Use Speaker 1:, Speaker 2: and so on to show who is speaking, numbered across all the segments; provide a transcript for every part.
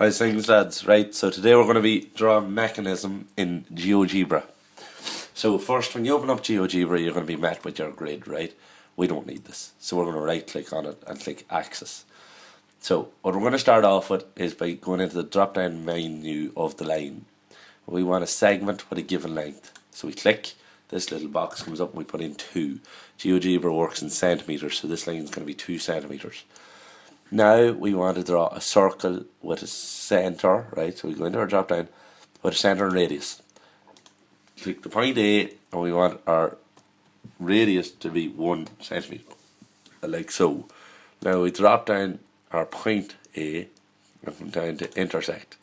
Speaker 1: How's things, lads? Right, so today we're going to be drawing mechanism in GeoGebra. So first, when you open up GeoGebra, you're going to be met with your grid, right? We don't need this, so we're going to right click on it and click Axis. So what we're going to start off with is by going into the drop down menu of the line. We want a segment with a given length, so we click, this little box comes up and we put in 2. GeoGebra works in centimetres, so this line is going to be 2 centimetres. Now we want to draw a circle with a centre, right? So we go into our drop down with a centre and radius. Click the point A and we want our radius to be 1 centimetre, like so. Now we drop down our point A and come down to intersect.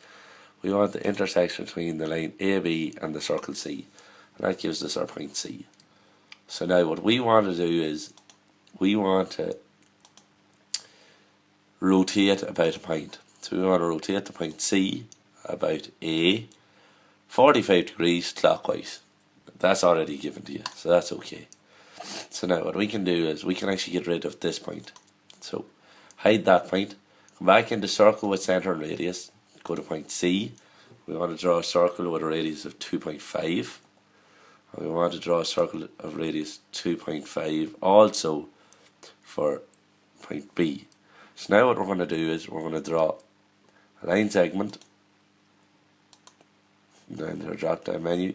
Speaker 1: We want the intersection between the line AB and the circle C, and that gives us our point C. So now what we want to do is we want to rotate about a point. So we want to rotate the point C about A 45 degrees clockwise. That's already given to you, so that's okay. So now what we can do is we can actually get rid of this point. So hide that point, come back into circle with centre and radius, go to point C. We want to draw a circle with a radius of 2.5. And we want to draw a circle of radius 2.5 also for point B. So now what we're going to do is we're going to draw a line segment. Down to our drop down menu,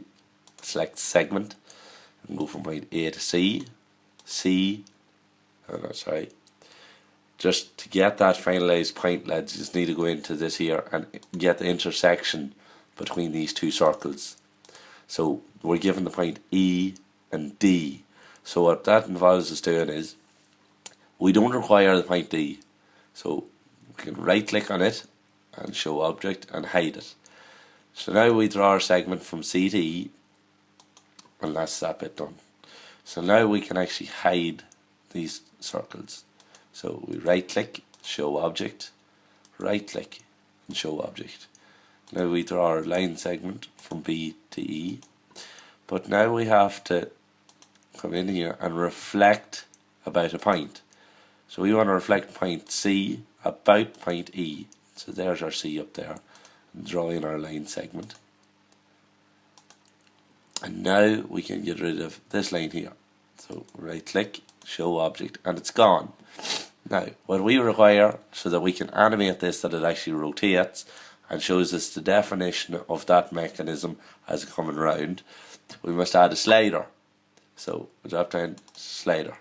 Speaker 1: select segment, and go from point A to C. Just to get that finalised point, lads, you just need to go into this here and get the intersection between these two circles. So we're given the point E and D. So what that involves us doing is we don't require the point D. So we can right click on it and show object and hide it. So now we draw our segment from C to E, and that's that bit done. So now we can actually hide these circles. So we right click, show object, right click and show object. Now we draw our line segment from B to E, but now we have to come in here and reflect about a point. So we want to reflect point C about point E. So there's our C up there, and draw in our line segment. And now we can get rid of this line here. So right click, show object, and it's gone. Now what we require so that we can animate this, that it actually rotates and shows us the definition of that mechanism as it's coming round, we must add a slider. So we drop down slider.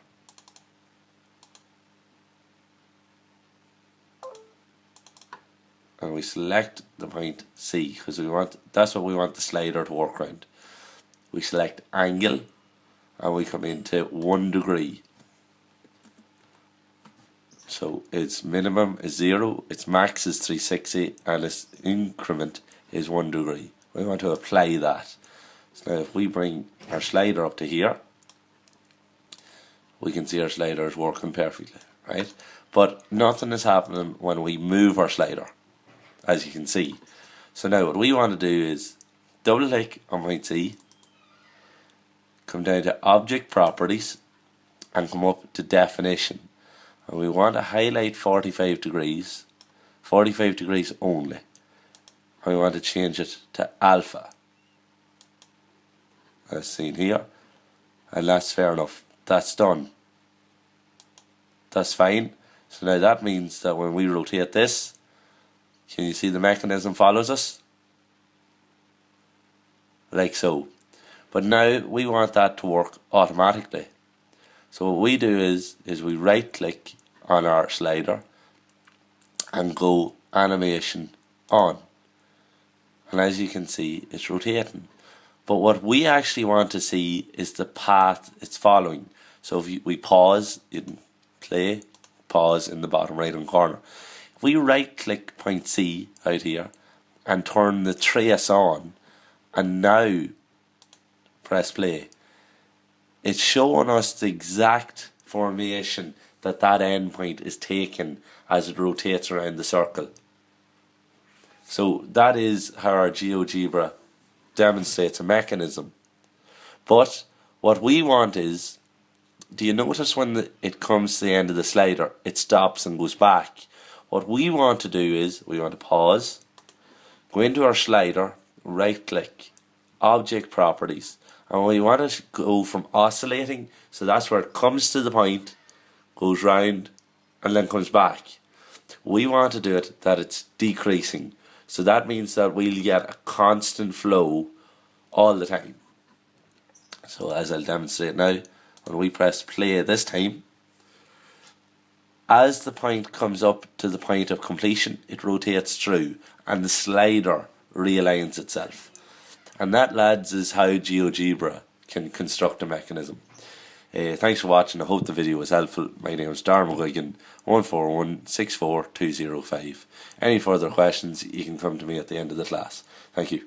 Speaker 1: And we select the point C because that's what we want the slider to work around. We select angle and we come into 1 degree. So its minimum is 0, its max is 360, and its increment is 1 degree. We want to apply that. So now if we bring our slider up to here, we can see our slider is working perfectly, right? But nothing is happening when we move our slider, as you can see. So now what we want to do is double click on point C, come down to object properties and come up to definition, and we want to highlight 45 degrees only, and we want to change it to alpha as seen here, and that's fair enough. That's done. That's fine. So now that means that when we rotate this, can you see the mechanism follows us? Like so. But now we want that to work automatically. So what we do is we right click on our slider and go animation on. And as you can see, it's rotating. But what we actually want to see is the path it's following. So if we pause in play, pause in the bottom right hand corner. If we right click point C out here and turn the trace on and now press play, it's showing us the exact formation that endpoint is taking as it rotates around the circle. So that is how our GeoGebra demonstrates a mechanism. But what we want is, do you notice when it comes to the end of the slider, it stops and goes back? What we want to do is, we want to pause, go into our slider, right click, object properties, and we want it to go from oscillating, so that's where it comes to the point, goes round, and then comes back. We want to do it that it's decreasing, so that means that we'll get a constant flow all the time. So as I'll demonstrate now, when we press play this time, as the point comes up to the point of completion, it rotates through and the slider realigns itself. And that, lads, is how GeoGebra can construct a mechanism. Thanks for watching. I hope the video was helpful. My name is Darren McGuigan, 141 64205. Any further questions, you can come to me at the end of the class. Thank you.